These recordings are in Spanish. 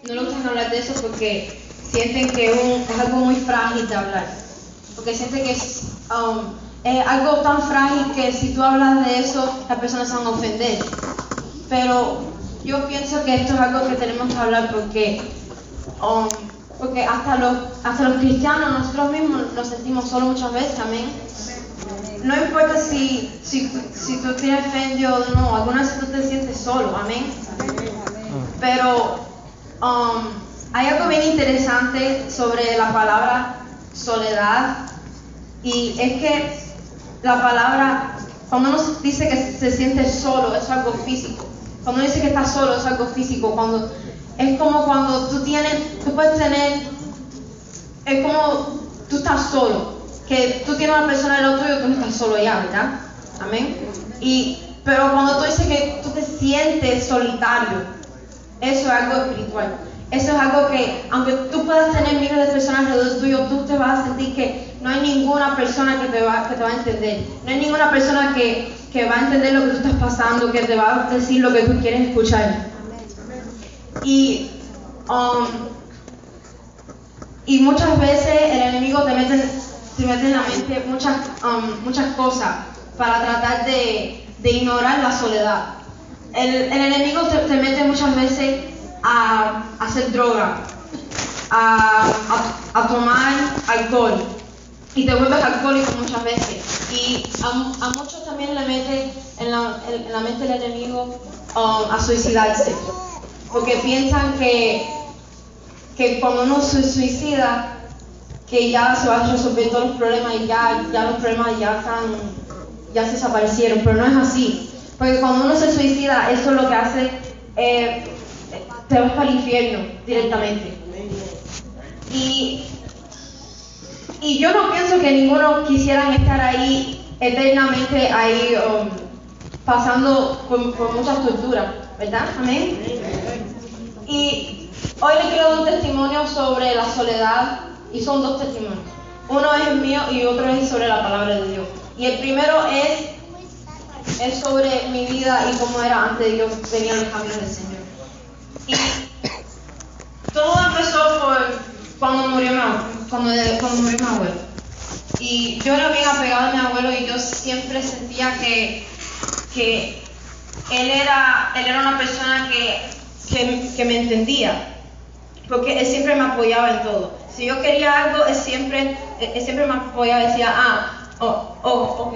no le gustan hablar de eso porque sienten que es algo muy frágil de hablar. Porque sienten que es algo tan frágil que si tú hablas de eso, las personas se van a ofender. Pero yo pienso que esto es algo que tenemos que hablar porque hasta los cristianos, nosotros mismos nos sentimos solos muchas veces, amén. No importa si tú tienes fe en Dios o no, algunas veces tú te sientes solo, amén. Pero hay algo bien interesante sobre la palabra soledad, y es que la palabra, cuando uno dice que se siente solo, es algo físico. Cuando uno dice que está solo, es algo físico. Es como cuando tú puedes tener, es como tú estás solo, que tú tienes una persona al lado tuyo, tú no estás solo ya, ¿verdad? Amén. Pero cuando tú dices que tú te sientes solitario, eso es algo espiritual. Eso es algo que, aunque tú puedas tener miles de personas alrededor tuyo, tú te vas a sentir que no hay ninguna persona que te va a entender. No hay ninguna persona que va a entender lo que tú estás pasando, que te va a decir lo que tú quieres escuchar. Y muchas veces el enemigo te mete en la mente muchas cosas para tratar de ignorar la soledad. El enemigo te mete muchas veces a hacer droga, a tomar alcohol, y te vuelves alcohólico muchas veces. Y a muchos también le mete en la mente del enemigo a suicidarse, porque piensan que cuando uno se suicida, que ya se van a resolver todos los problemas y ya los problemas ya se desaparecieron, pero no es así. Porque cuando uno se suicida, eso lo que hace te vas para el infierno directamente. Y yo no pienso que ninguno quisiera estar ahí eternamente pasando por muchas torturas, ¿verdad? Amén. Y hoy les quiero dar un testimonio sobre la soledad, y son dos testimonios. Uno es el mío y otro es sobre la palabra de Dios. Y el primero es sobre mi vida y cómo era antes de yo venir a los caminos del Señor. Y todo empezó por cuando murió mi abuelo. Y yo era bien apegada a mi abuelo, y yo siempre sentía que él era una persona que me entendía, porque él siempre me apoyaba en todo. Si yo quería algo, él siempre me apoyaba y decía, ok,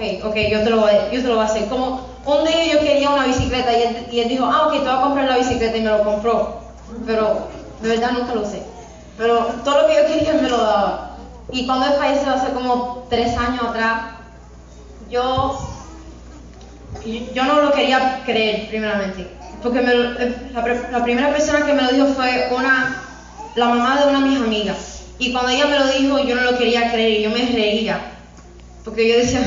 yo te lo voy a hacer. Como un día yo quería una bicicleta y él dijo, ok, te voy a comprar la bicicleta, y me lo compró. Pero de verdad nunca lo usé. Pero todo lo que yo quería él me lo daba. Y cuando él falleció hace como 3 años atrás, yo no lo quería creer primeramente. Porque la primera persona que me lo dijo fue la mamá de una de mis amigas. Y cuando ella me lo dijo, yo no lo quería creer y yo me reía. Porque yo decía,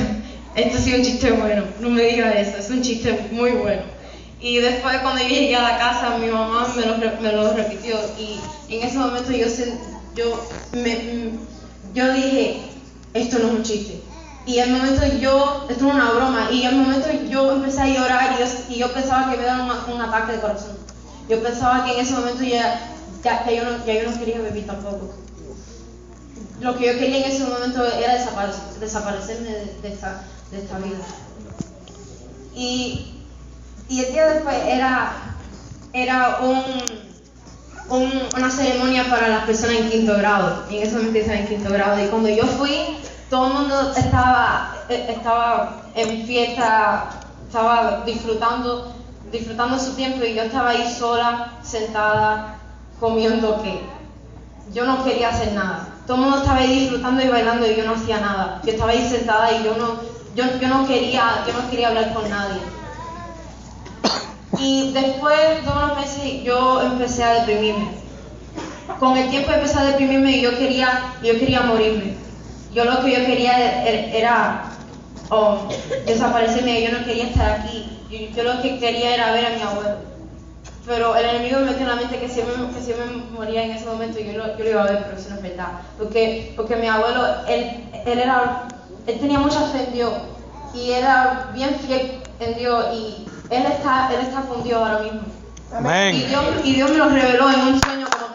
esto ha sido un chiste bueno, no me digas eso, es un chiste muy bueno. Y después cuando yo llegué a la casa, mi mamá me lo repitió, y en ese momento yo dije, esto no es un chiste. Y en el momento esto no es una broma, y en el momento yo empecé a llorar, y yo pensaba que me daba un ataque de corazón. Yo pensaba que en ese momento ya yo no quería vivir tampoco. Lo que yo quería en ese momento era desaparecerme de esta vida. Y el día después era una ceremonia para las personas en 5º grado. Y en ese momento estaba en 5º grado. Y cuando yo fui, todo el mundo estaba en fiesta, estaba disfrutando su tiempo, y yo estaba ahí sola, sentada, comiendo que yo no quería hacer nada. Todo el mundo estaba ahí disfrutando y bailando, y yo no hacía nada. Yo estaba ahí sentada y yo no quería hablar con nadie. Y después de unos meses yo empecé a deprimirme. Con el tiempo empecé a deprimirme, y yo quería morirme. Lo que yo quería era desaparecerme. Yo no quería estar aquí. Yo lo que quería era ver a mi abuelo. Pero el enemigo me metió en la mente que si me moría en ese momento, yo lo iba a ver, pero eso no es verdad. Porque mi abuelo, él tenía mucha fe en Dios, y era bien fiel en Dios, y él está con Dios ahora mismo. Amén. Y Dios me lo reveló en un sueño como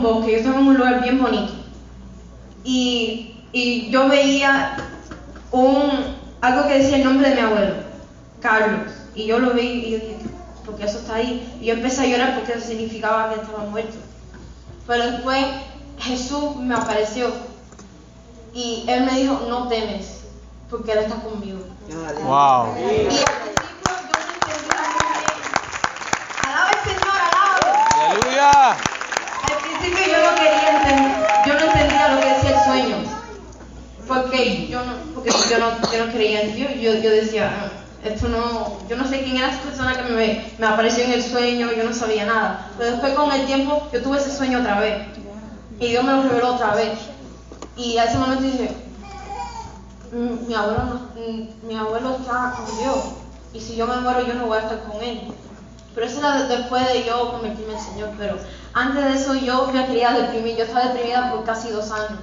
un bosque, yo estaba en un lugar bien bonito. Y yo veía algo que decía el nombre de mi abuelo, Carlos. Y yo lo vi y yo dije, ¿por qué eso está ahí? Y yo empecé a llorar porque eso significaba que estaba muerto. Pero después Jesús me apareció y Él me dijo, no temes, porque Él está conmigo. Wow. Y al principio yo no entendía muy bien. Alaba al Señor, alaba. Aleluya. Al principio yo no entendía lo que decía el sueño. Porque yo no creía en Dios. Yo decía, esto no, yo no sé quién era esa persona que me apareció en el sueño, yo no sabía nada. Pero después con el tiempo yo tuve ese sueño otra vez. Y Dios me lo reveló otra vez. Y a ese momento dije, mi abuelo está con Dios. Y si yo me muero yo no voy a estar con Él. Pero eso era después de yo convertirme en el Señor. Pero antes de eso yo me quería deprimir. Yo estaba deprimida por casi 2 años.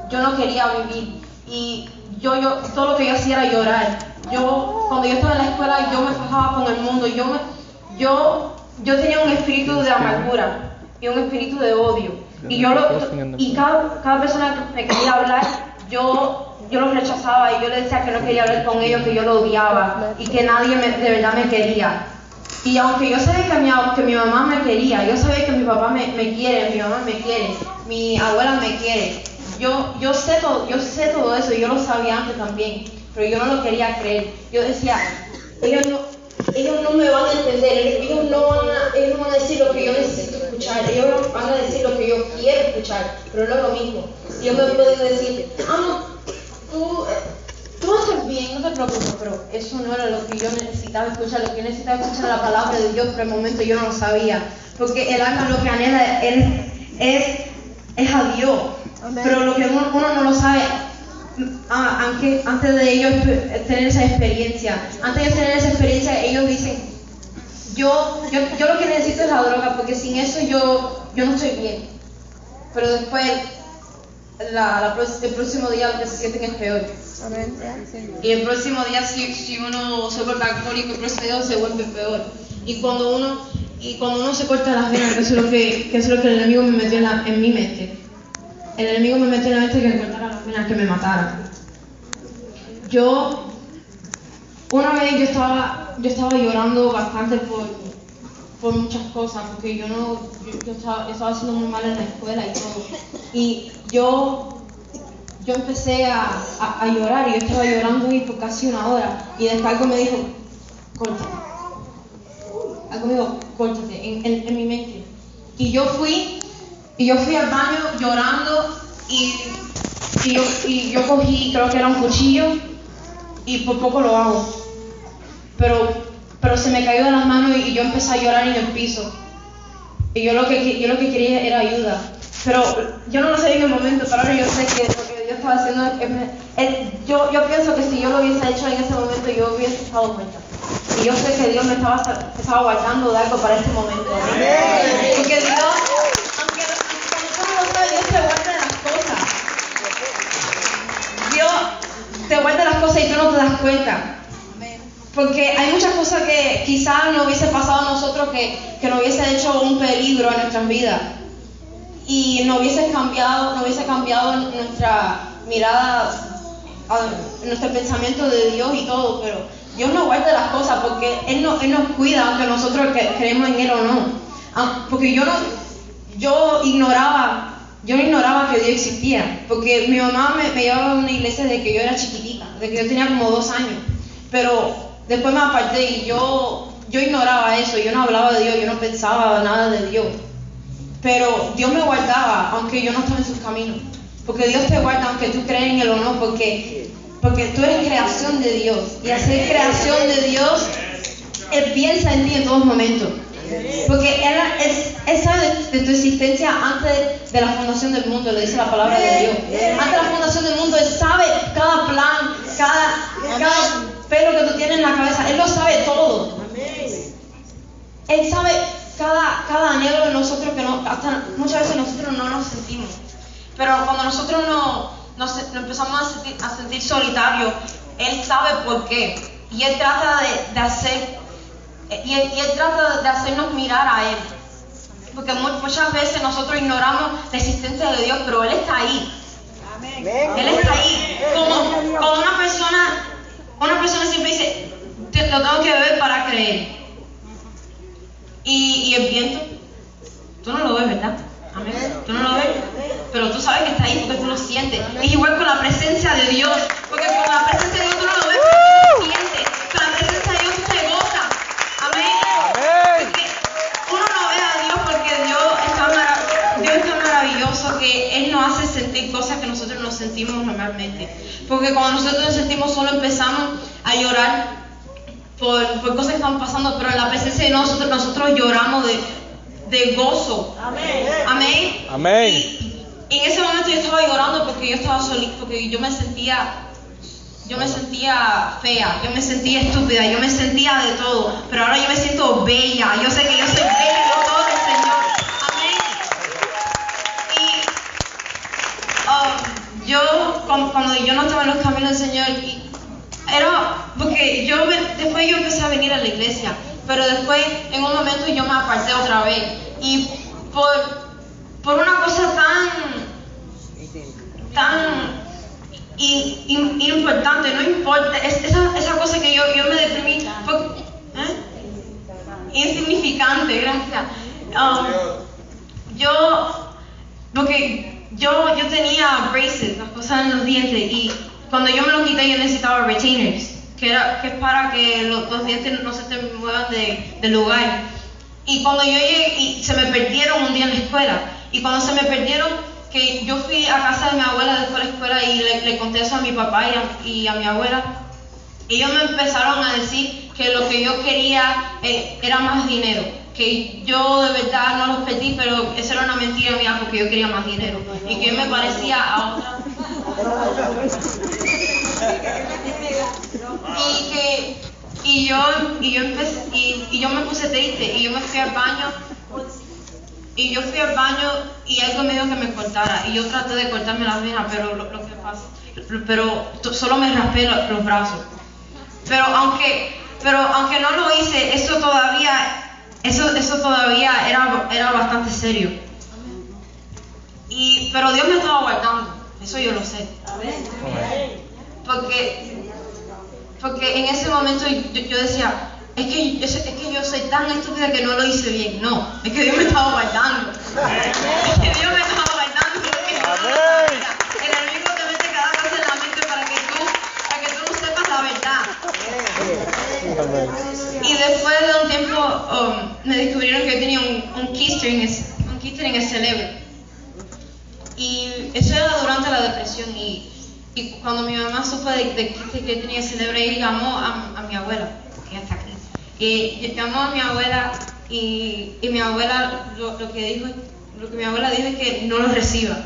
Yo no quería vivir. Y yo todo lo que yo hacía era llorar. Cuando yo estaba en la escuela, yo me fajaba con el mundo. Yo tenía un espíritu de amargura y un espíritu de odio. Y cada persona que me quería hablar, yo los rechazaba y yo le decía que no quería hablar con ellos, que yo lo odiaba y que nadie de verdad me quería. Y aunque yo sabía que mi mamá me quería, yo sabía que mi papá me quiere, mi mamá me quiere, mi abuela me quiere. Yo sé todo eso, yo lo sabía antes también, pero yo no lo quería creer. Yo decía, ellos no me van a entender, ellos no van a decir lo que yo necesito escuchar, ellos van a decir lo que yo quiero escuchar, pero no es lo mismo. Ellos me pueden decir, tú estás bien, no te preocupes, pero eso no era lo que yo necesitaba escuchar. Lo que yo necesitaba escuchar era la palabra de Dios, pero el momento yo no lo sabía, porque el alma lo que anhela es a Dios. Pero lo que uno no lo sabe, antes de ellos tener esa experiencia, ellos dicen, yo lo que necesito es la droga, porque sin eso yo no estoy bien. Pero después, el próximo día lo que se sienten es peor. Y el próximo día, si uno se vuelve alcohólico, el próximo día se vuelve peor. Y cuando uno se corta las venas, que es lo que el enemigo me metió en mi mente. El enemigo me metió en la mente que me cortara las venas, que me matara. Una vez yo estaba llorando bastante por muchas cosas, porque yo estaba haciendo muy mal en la escuela y todo. Y yo empecé a llorar, y yo estaba llorando ahí por casi 1 hora. Y después algo me dijo, córtate. Algo me dijo, córtate, en mi mente. Y yo fui al baño llorando y yo cogí, creo que era un cuchillo, y por poco lo hago. Pero se me cayó de las manos y yo empecé a llorar en el piso. Y yo lo que quería era ayuda. Pero yo no lo sabía en el momento, pero ahora yo sé que lo que Dios estaba haciendo yo pienso que si yo lo hubiese hecho en ese momento, yo hubiese estado muerta. Y yo sé que Dios me estaba guardando de algo para este momento. ¿Amén? Porque Dios, aunque nosotros no lo sabemos, Dios te guarda las cosas. Dios te guarda las cosas y tú no te das cuenta. Porque hay muchas cosas que quizás no hubiese pasado a nosotros, que nos hubiese hecho un peligro en nuestras vidas. Y nos hubiese cambiado nuestra mirada, nuestro pensamiento de Dios y todo, pero Dios nos guarda las cosas porque Él nos cuida, aunque nosotros creemos en Él o no. Porque yo ignoraba que Dios existía, porque mi mamá me llevaba a una iglesia desde que yo era chiquitita, desde que yo tenía como 2 años, pero después me aparté y yo ignoraba eso, yo no hablaba de Dios, yo no pensaba nada de Dios. Pero Dios me guardaba, aunque yo no estaba en sus caminos. Porque Dios te guarda, aunque tú creas en Él o no, porque tú eres creación de Dios. Y al ser creación de Dios, Él piensa en ti en todos momentos. Porque Él sabe de tu existencia antes de la fundación del mundo, le dice la palabra de Dios. Antes de la fundación del mundo, Él sabe cada plan, cada pelo que tú tienes en la cabeza. Él lo sabe todo. Él sabe cada anhelo de nosotros, que hasta muchas veces nosotros no nos sentimos. Pero cuando nosotros nos empezamos a sentir solitarios, Él sabe por qué. Y Él trata de hacernos mirar a Él. porque muchas veces nosotros ignoramos la existencia de Dios, pero Él está ahí. Él está ahí. Como una persona siempre dice, lo tengo que ver para creer. Y el viento, tú no lo ves, ¿verdad? Amén. Tú no lo ves, pero tú sabes que está ahí porque tú lo sientes. Es igual con la presencia de Dios, porque con la presencia de Dios tú no lo ves, pero tú lo sientes. Con la presencia de Dios tú te gozas. Amén. Porque uno no ve a Dios porque Dios es tan maravilloso que Él nos hace sentir cosas que nosotros no sentimos normalmente. Porque cuando nosotros nos sentimos solo empezamos a llorar por cosas que están pasando, pero en la presencia de nosotros lloramos de gozo. Amén. Y en ese momento yo estaba llorando porque yo estaba solita, porque yo me sentía fea, yo me sentía estúpida, yo me sentía de todo, pero ahora yo me siento bella. Yo sé que yo soy bella de todo el Señor. Amén. Y cuando yo no estaba en los caminos del Señor, era porque después yo empecé a venir a la iglesia, pero después en un momento yo me aparté otra vez, y por una cosa tan importante, no importa, esa cosa que yo me deprimí, insignificante, gracias. Porque yo tenía braces, las cosas en los dientes, y cuando yo me los quité yo necesitaba retainers, que es para que los dientes no se te muevan del lugar. Y cuando yo llegué, y se me perdieron un día en la escuela, y cuando se me perdieron, que yo fui a casa de mi abuela después de la escuela y le conté eso a mi papá y a mi abuela, ellos me empezaron a decir que lo que yo quería era más dinero, que yo de verdad no los perdí, pero eso era una mentira mía porque yo quería más dinero y que yo me parecía a otra. Y yo me puse triste y yo me fui al baño. Y yo fui al baño y algo me dijo que me cortara. Y yo traté de cortarme las venas, pero lo que pasa, solo me raspé los brazos. Pero aunque no lo hice, eso todavía era bastante serio. Pero Dios me estaba guardando, eso yo lo sé. Porque en ese momento yo decía, es que yo soy tan estúpida que no lo hice bien. No, es que Dios me estaba guardando. Es que Dios me estaba guardando. El enemigo te mete cada cosa en la mente para que tú no sepas la verdad. Y después de un tiempo me descubrieron que yo tenía un quiste en el cerebro. Y eso era durante la depresión. Y cuando mi mamá supo de quiste que tenía en el cerebro, ella llamó a mi abuela, que está aquí. Y llamó a mi abuela y mi abuela lo que mi abuela dijo es que no lo reciba.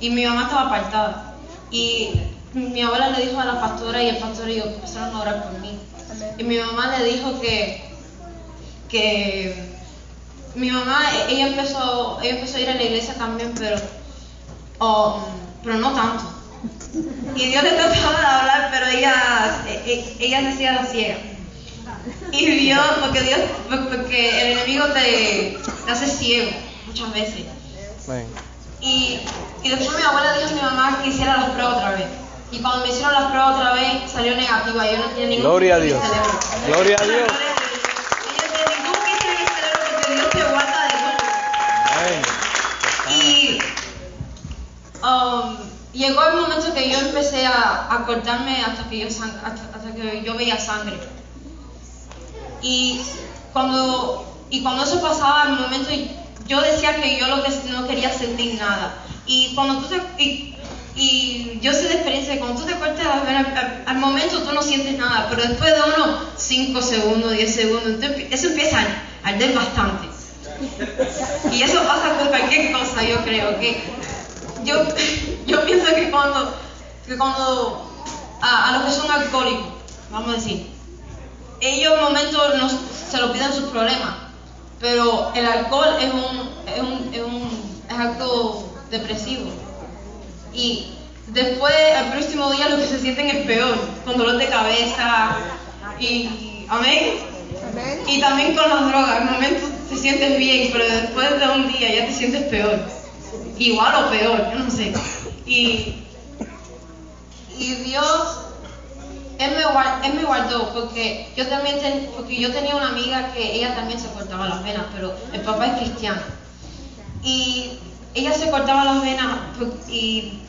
Y mi mamá estaba apartada. Y mi abuela le dijo a la pastora y el pastor y yo empezaron a orar por mí. Y mi mamá le dijo que mi mamá, ella empezó a ir a la iglesia también, pero no tanto. Y Dios le trataba de hablar, pero ella se hacía la ciega. Y vio, porque el enemigo te hace ciego muchas veces. Y después mi abuela dijo a mi mamá que hiciera las pruebas otra vez. Y cuando me hicieron las pruebas otra vez, salió negativa. Yo no tenía ningún Gloria a Dios. Gloria a Dios. Y yo tenía ningún quiste en el cerebro porque Dios te guarda de todo. Y llegó el momento que yo empecé a cortarme hasta que yo veía sangre. Y cuando eso pasaba, al momento yo decía que yo no quería sentir nada. Y yo sé de experiencia, cuando tú te cortas las venas, al momento tú no sientes nada, pero después de unos 5 segundos, 10 segundos, eso empieza a arder bastante. Y eso pasa con cualquier cosa, yo creo. Que yo pienso que cuando a los que son alcohólicos, vamos a decir, ellos en un momento se lo piden sus problemas, pero el alcohol es algo depresivo. Y después, el próximo día, lo que se sienten es peor, con dolor de cabeza, y amén. Y también con las drogas, en el momento te sientes bien, pero después de un día ya te sientes peor. Igual o peor, yo no sé. Y Dios, Él me guardó porque yo tenía una amiga que ella también se cortaba las venas, pero el papá es cristiano. Y ella se cortaba las venas y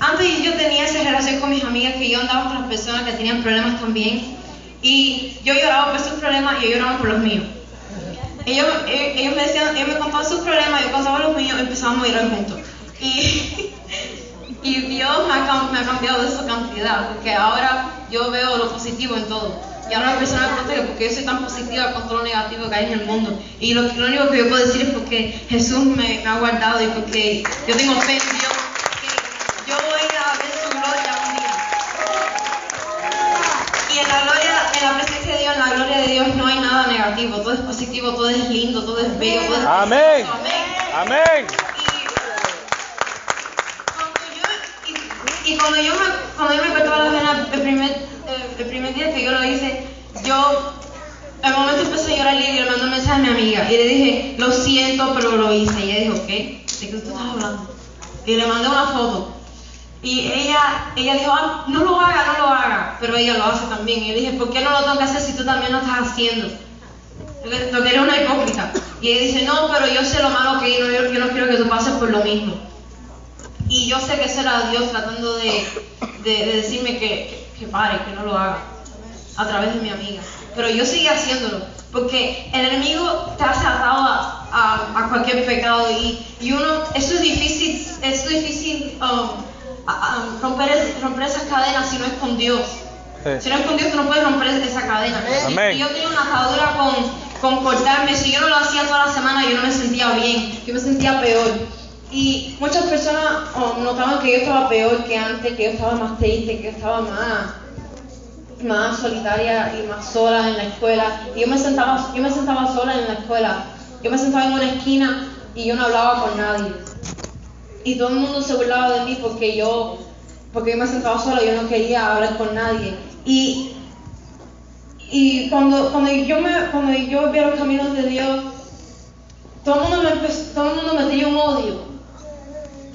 antes yo tenía esa relación con mis amigas que yo andaba con las personas que tenían problemas también. Y yo lloraba por sus problemas y ellos lloraban por los míos. Ellos me decían, ellos me contaban sus problemas, yo contaba los míos y empezábamos a llorar juntos. Y Dios me ha cambiado de esa cantidad, porque ahora yo veo lo positivo en todo. Y ahora la persona me protege porque yo soy tan positiva con todo lo negativo que hay en el mundo. Y lo único que yo puedo decir es porque Jesús me ha guardado y porque yo tengo fe en Dios, que yo voy a ver su gloria un día. Y en la presencia de Dios, en la gloria de Dios no hay nada negativo, todo es positivo, todo es lindo, todo es bello, todo es Amén. Amén. Amén. Y cuando yo me cortaba las venas el primer día que yo lo hice, al momento empecé a llorar y le mandé un mensaje a mi amiga y le dije, lo siento, pero lo hice. Y ella dijo, ¿qué? ¿De qué tú estás hablando? Y le mandé una foto. Y ella dijo, no lo haga, pero ella lo hace también. Y yo dije, ¿por qué no lo tengo que hacer si tú también lo estás haciendo? Lo que eres una hipócrita. Y ella dice, no, pero yo sé lo malo que yo no quiero que tú pases por lo mismo. Y yo sé que eso era Dios tratando de decirme que pare, que no lo haga, a través de mi amiga. Pero yo seguí haciéndolo, porque el enemigo te hace atado a cualquier pecado y uno, eso es difícil romper esas cadenas si no es con Dios. Sí. Si no es con Dios, tú no puedes romper esa cadena. Amén. Y yo tenía una atadura con cortarme. Si yo no lo hacía toda la semana, yo no me sentía bien, yo me sentía peor. Y muchas personas notaban que yo estaba peor que antes, que yo estaba más triste, que yo estaba más solitaria y más sola en la escuela. Y yo me sentaba sola en la escuela. Yo me sentaba en una esquina y yo no hablaba con nadie. Y todo el mundo se burlaba de mí porque yo me sentaba sola, yo no quería hablar con nadie. Y cuando yo vi los caminos de Dios, todo el mundo me tenía un odio.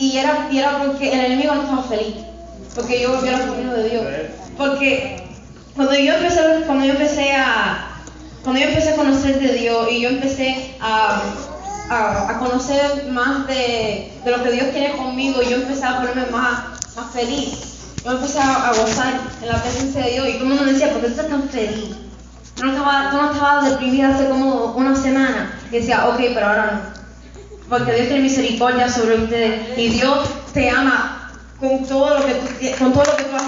Y era porque el enemigo no estaba feliz, porque yo volví a los caminos de Dios. Porque cuando yo empecé a conocer de Dios y yo empecé a conocer más de lo que Dios tiene conmigo, yo empecé a ponerme más feliz. Yo empecé a gozar en la presencia de Dios y todo el mundo me decía, ¿por qué tú estás tan feliz? Tú no estabas deprimida hace como una semana. Y decía, ok, pero ahora no. Porque Dios tiene misericordia sobre ustedes y Dios te ama con todo lo que tú has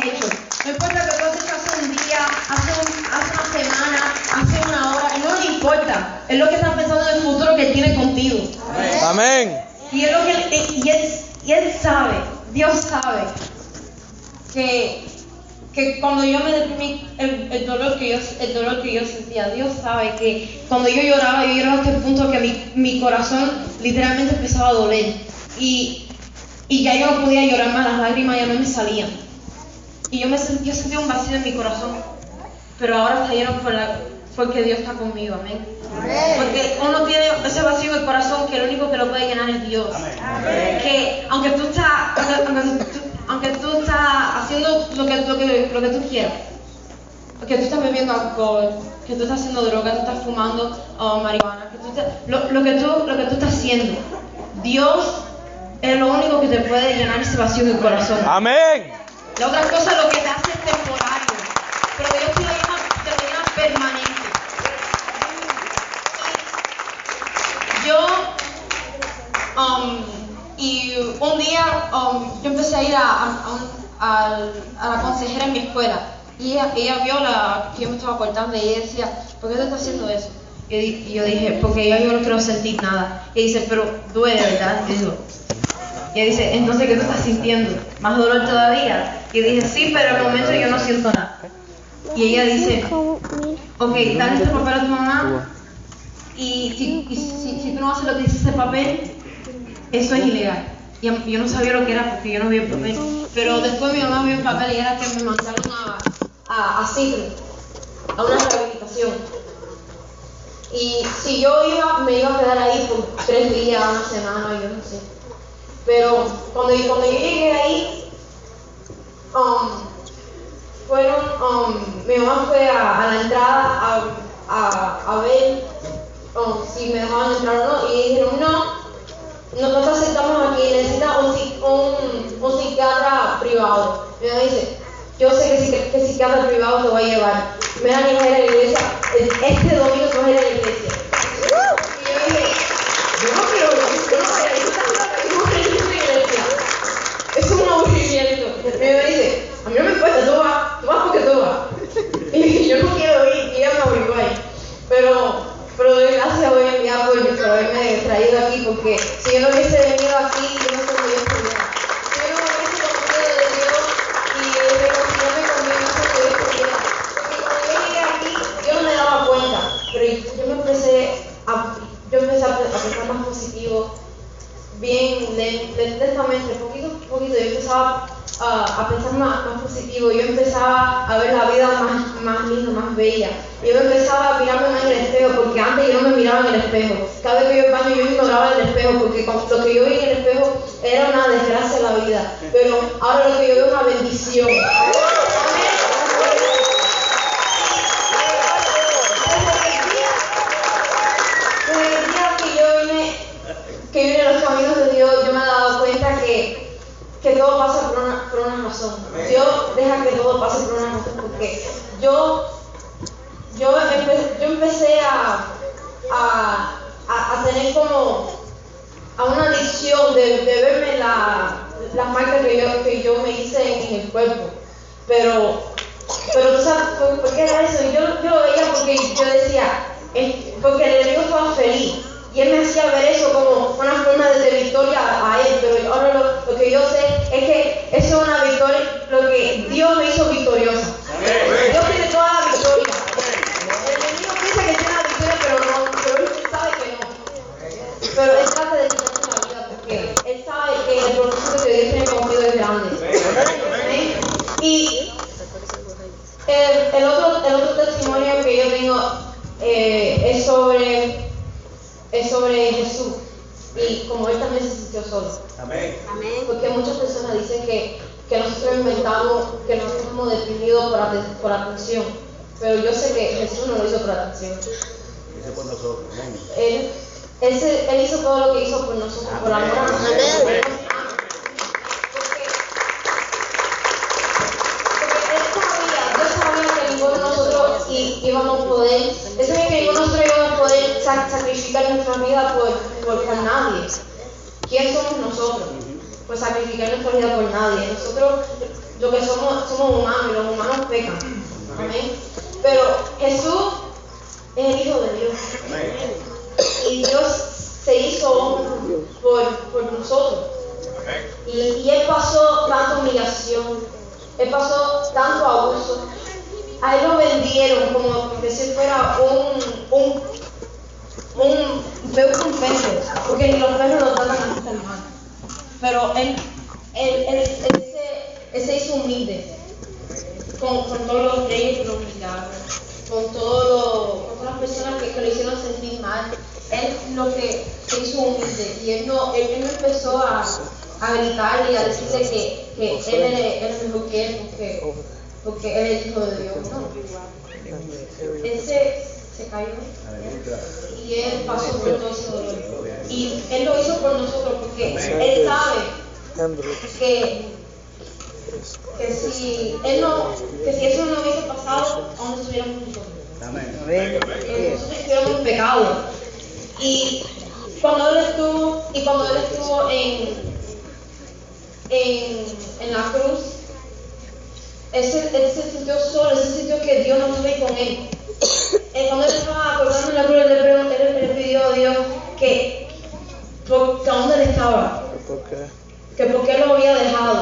hecho. No importa que tú has hecho hace un día, hace una semana, hace una hora, no le importa. Es lo que estás pensando en el futuro que tiene contigo. Amén. Y él sabe, Dios sabe que cuando yo me deprimí, el dolor que yo sentía, Dios sabe que cuando yo lloraba hasta el punto que mi corazón literalmente empezaba a doler y ya yo no podía llorar más, las lágrimas ya no me salían y yo sentía un vacío en mi corazón, pero ahora está lleno porque Dios está conmigo, amén. Porque uno tiene ese vacío en el corazón que lo único que lo puede llenar es Dios. Que aunque tú estás haciendo lo que tú quieras, que tú estás bebiendo alcohol, que tú estás haciendo droga, tú estás fumando marihuana, lo que tú estás haciendo, Dios es lo único que te puede llenar ese vacío en el corazón. Amén. La otra cosa es lo que te hace temporario, pero Dios te lo llena permanente. Y un día yo empecé a ir a la consejera en mi escuela y ella vio que yo me estaba cortando y ella decía, ¿por qué tú estás haciendo eso? Y yo dije, porque yo no quiero sentir nada. Y ella dice, pero duele, ¿verdad? Y ella dice, entonces, ¿qué tú estás sintiendo? ¿Más dolor todavía? Y yo dije, sí, pero al momento yo no siento nada. Y ella dice, ok, dale este papel a tu mamá y si tú no haces lo que dice ese papel, eso es ilegal. Y yo no sabía lo que era porque yo no vi el papel. Pero después mi mamá vio el papel y era que me mandaron a Siglo, a una rehabilitación. Y si yo iba, me iba a quedar ahí por 3 días, una semana, yo no sé. Pero cuando yo llegué ahí, mi mamá fue a la entrada a ver si me dejaban entrar o no, y dijeron no te aceptamos aquí, necesitas un psiquiatra privado. Mi mamá dice, yo sé que psiquiatra privado te voy a llevar. Me van a ir a la iglesia, este domingo te vas a ir a la iglesia. Y yo dije, yo no quiero ir a la iglesia. Es un aburrimiento. Mi mamá dice, a mí no me importa, tú vas porque tú vas. Y yo no quiero ir, y ella me obligó ahí. Pero doy gracias hoy en día por haberme traído aquí, porque si yo no hubiese venido aquí, yo no sé dónde yo estuviera. Si yo no hubiese conocido de Dios y reconciliarme con Dios, no sé dónde yo estuviera. Porque cuando yo llegué aquí, yo no me daba cuenta, pero yo empecé a pensar más positivo, bien lentamente, poquito a poquito, yo empezaba a pensar más positivo, yo empezaba a ver la vida más linda, más bella. Yo empezaba a mirarme más en el espejo, porque antes yo no me miraba en el espejo. Cada vez que yo iba al baño, yo ignoraba el espejo, porque lo que yo veía en el espejo era una desgracia en la vida. Pero ahora lo que yo veo es una bendición. Desde el día que yo vine a los caminos de Dios, yo me he dado cuenta que todo pasa por una razón. Dios deja que todo pase por una razón, porque yo empecé a tener como a una adicción de verme las marcas que yo me hice en el cuerpo. Pero tú sabes por qué era eso. Yo lo veía porque yo decía, porque el enemigo estaba feliz. Y él me hacía ver eso como una forma de victoria a él, pero ahora lo que yo sé es que eso es una victoria, lo que Dios me hizo victoriosa. Dios tiene toda la victoria. El enemigo piensa que tiene la victoria, pero él sabe que no. Pero él trata de quitarse la vida porque él sabe que el propósito que Dios tiene conmigo es grande. Y el otro testimonio que yo tengo es sobre Jesús, y como él también se sintió solo. Amén. Porque muchas personas dicen que nosotros inventamos, que nosotros estamos deprimidos por atención, pero yo sé que Jesús no lo hizo por atención. Hizo por nosotros. Él hizo todo lo que hizo por nosotros, por amor a nosotros. Porque Dios sabía que ninguno de nosotros íbamos a poder, Él sabía que ninguno de nosotros íbamos a poder sacrificar nuestra vida por nadie. ¿Quién somos nosotros? Pues sacrificar nuestra vida por nadie. Nosotros lo que somos humanos, y los humanos pecan. Amén. Pero Jesús es el Hijo de Dios. Amén. Y Dios se hizo hombre por nosotros. Y Él pasó tanta humillación, Él pasó tanto abuso. A Él lo vendieron como si fuera un perro, porque ni los perros lo tratan así tan mal. Pero él se hizo humilde con todos los reyes que lo humiljaron, con todas las personas que lo hicieron sentir mal. Él lo que se hizo humilde, y él no empezó a gritar y a decirle que él es mejor que él porque él es el Hijo de Dios. No. Él se cayó y él pasó por todo ese dolor. Y él lo hizo por nosotros porque él sabe que si eso no hubiese pasado, aún no estuviéramos nosotros. Amén. Nosotros estuviéramos en pecado. Y cuando él estuvo en la cruz, él se sintió solo, él se sintió que Dios no estaba ahí con él. Cuando él estaba acordando en la cruz, él pidió a Dios que a dónde él estaba, que por qué lo había dejado.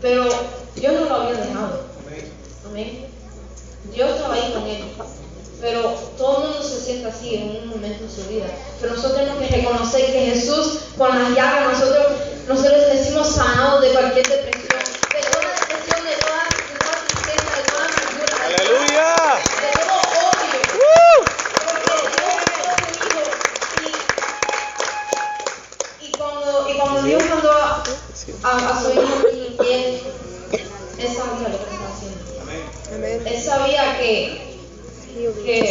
Pero Dios no lo había dejado. Amén. Dios estaba ahí con él. Pero todo el mundo se siente así en un momento en su vida. Pero nosotros tenemos que reconocer que Jesús, con las llagas, nosotros decimos sanados de cualquier depresión, de toda depresión, de toda tristeza, de toda amargura, ¡Aleluya! de todo odio. él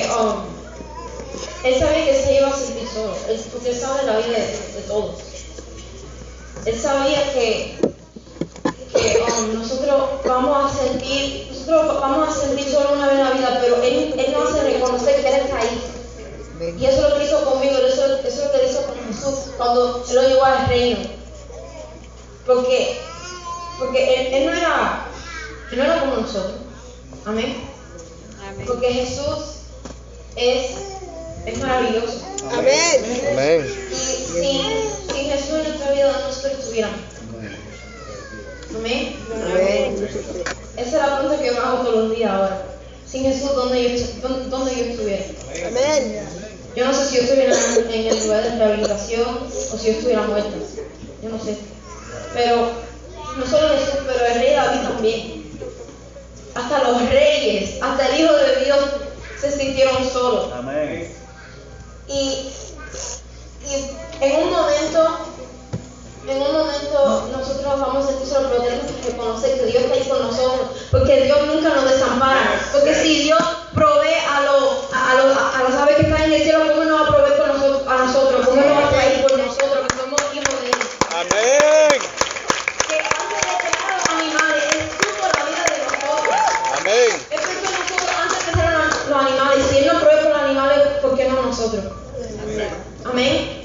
sabía que se iba a sentir solo, porque él sabe la vida de todos. Él sabía que nosotros vamos a sentir solo una vez en la vida, pero él nos hace reconocer que él está ahí. Y eso es lo que hizo conmigo, eso es lo que hizo con Jesús cuando él lo llevó al reino. Porque él no era como nosotros. Amén. Porque Jesús es maravilloso. Amén. Amén. Y sin Jesús en nuestra vida nosotros estuviéramos. Amén. Amén. Esa es la pregunta que yo me hago todos los días ahora. Sin Jesús, ¿dónde yo estuviera? Amén. Yo no sé si yo estuviera en el lugar de rehabilitación o si yo estuviera muerta. Yo no sé. Pero no solo Jesús, pero el rey David también. Hasta los reyes, hasta el Hijo de Dios se sintieron solos. Amén. Y en un momento nosotros vamos a sentir solo, pero tenemos que reconocer que Dios está ahí con nosotros, porque Dios nunca nos desampara. Porque si Dios provee a los aves que están en el cielo, ¿cómo no va a proveer a nosotros? ¿Cómo no va a estar ahí por nosotros, que somos hijos de Él? Amén. Que antes de crear a los animales, Él supo la vida de nosotros. Amén. Él pensó en nosotros antes de crear a los animales. Si Él no provee por los animales, ¿por qué no nosotros? Amén.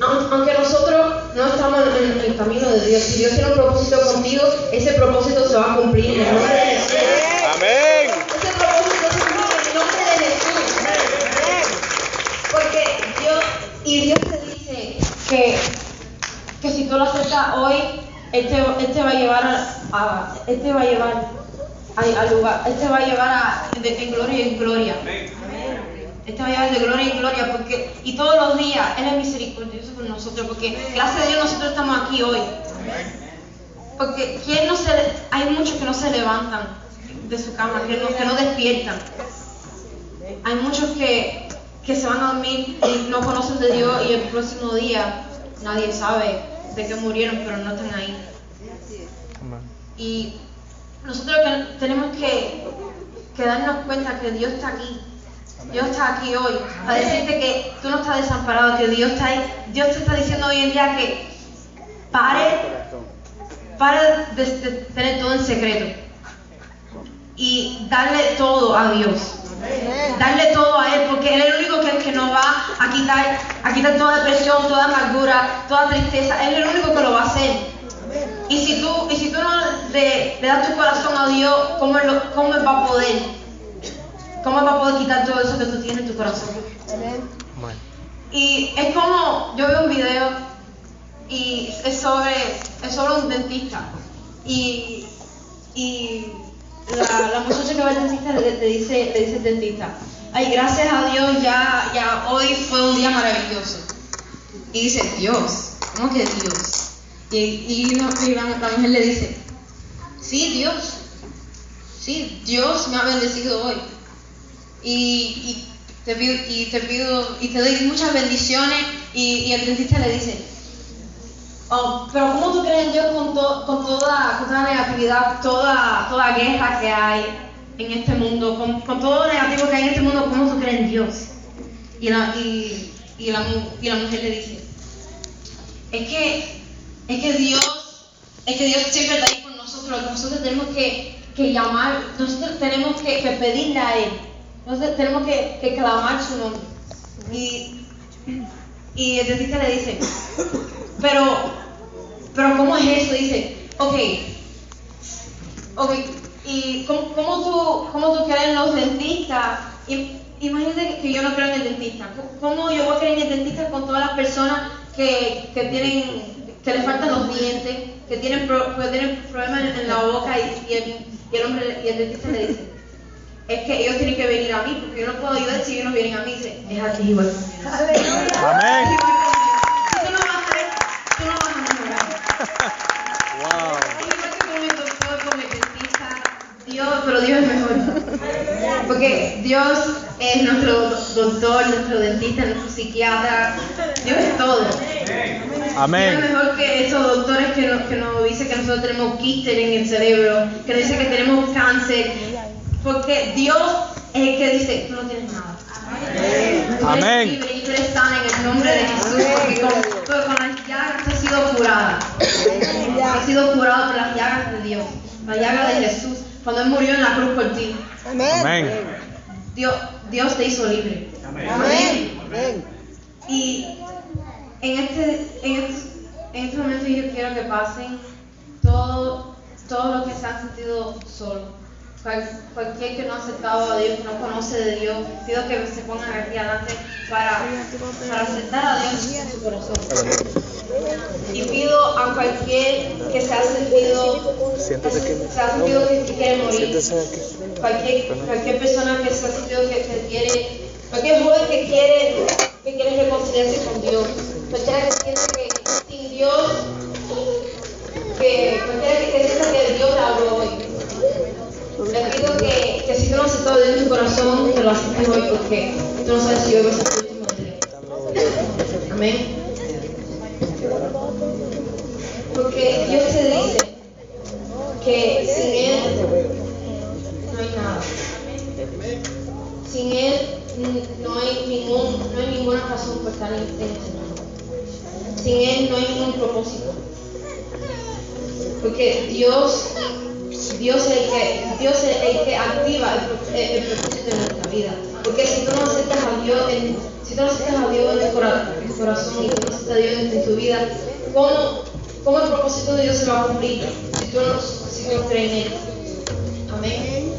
Aunque nosotros no estamos en el camino de Dios, si Dios tiene un propósito contigo, ese propósito se va a cumplir en el nombre de Jesús. Amén. Ese propósito se cumple en el nombre de Jesús. Porque Dios te dice que si tú lo aceptas hoy, Él te va a llevar al lugar, Él te va a llevar de gloria en gloria. Él te va a llevar de gloria en gloria, y todos los días Él es misericordioso con nosotros, porque gracias a Dios nosotros estamos aquí hoy. Porque hay muchos que no se levantan de su cama, que no despiertan. Hay muchos que se van a dormir y no conocen de Dios, y el próximo día nadie sabe de qué murieron, pero no están ahí. Y nosotros tenemos que darnos cuenta que Dios está aquí. Dios está aquí hoy para decirte que tú no estás desamparado, que Dios está ahí. Dios te está diciendo hoy en día que pare de tener todo en secreto y darle todo a Dios. Darle todo a Él, porque Él es el único que nos va a quitar toda depresión, toda amargura, toda tristeza. Él es el único que lo va a hacer. Y si tú no le das tu corazón a Dios, ¿cómo Él va a poder? ¿Cómo va a poder quitar todo eso que tú tienes en tu corazón? Y es como, yo veo un video y es sobre un dentista. Y la muchacha que va al dentista le dice al dentista: ay, gracias a Dios, ya hoy fue un día maravilloso. Y dice: Dios, ¿cómo que Dios? Y la mujer le dice: sí, Dios me ha bendecido hoy. Y te doy muchas bendiciones. Y el dentista le dice: oh, pero ¿cómo tú crees en Dios con toda negatividad, toda guerra que hay en este mundo, con todo lo negativo que hay en este mundo? ¿Cómo tú crees en Dios? Y la mujer le dice: es que Dios siempre está ahí con nosotros. Nosotros tenemos que llamar, nosotros tenemos que pedirle a Él. Nosotros tenemos que clamar su nombre. Y el dentista le dice: pero ¿cómo es eso? Dice: ok, ¿y cómo tú crees en los dentistas? Imagínate que yo no creo en el dentista. ¿Cómo yo voy a creer en el dentista con todas las personas que les faltan los dientes, que tienen problemas en la boca? Y el dentista le dice: es que ellos tienen que venir a mí, porque yo no puedo ayudar si ellos no vienen a mí. Dice: es a ti igual. Amén. Tú no vas a mejorar. Wow. Igual que con el doctor, con el dentista, pero Dios es mejor. Porque Dios es nuestro doctor, nuestro dentista, nuestro psiquiatra. Dios es todo. Amén. Dios es mejor que esos doctores que nos dicen que nosotros tenemos quistes en el cerebro, que nos dicen que tenemos cáncer. Porque Dios es el que dice, tú no tienes nada. Tú eres Amén. libre y tú eres sana en el nombre de Jesús, porque con las llagas tú has sido curada. Has sido curado por las llagas de Dios, la llaga de Jesús, cuando Él murió en la cruz por ti. Amén. Dios te hizo libre. Amén. Y en este momento yo quiero que pasen todos los que se han sentido solos. Cualquier que no ha aceptado a Dios, que no conoce de Dios, pido que se pongan aquí adelante para aceptar a Dios en su corazón. Y pido a cualquier que se ha sentido que quiere morir, cualquier persona que se ha sentido que quiere, cualquier joven que quiere reconciliarse con Dios, cualquiera que siente que sin Dios, cualquiera que sienta que Dios le habló hoy. Le pido que si tú no has aceptado a Dios en tu corazón, que lo aceptes hoy, porque tú no sabes si hoy va a ser tu último día. Amén. Porque Dios te dice que sin Él no hay nada. Sin Él no hay ninguna razón por estar en este mundo. Sin Él no hay ningún propósito. Porque Dios es el que activa el propósito de nuestra vida. Porque si tú no aceptas a Dios en tu corazón y tú no aceptas a Dios en tu vida, ¿cómo el propósito de Dios se va a cumplir si tú no crees en Él? Amén.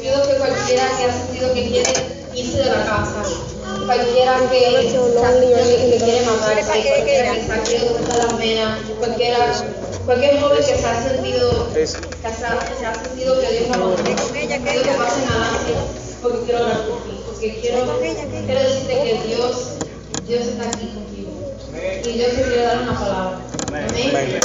Pido que cualquiera que ha sentido que quiere irse de la casa, cualquiera que se ha sentido que quiere matarse, cualquiera que se ha querido cortar las venas, cualquier joven que se ha sentido que Dios lo abandonó, pido que pasen adelante, porque quiero orar por ti, porque quiero decirte que Dios está aquí contigo y Dios te quiere dar una palabra. Amén.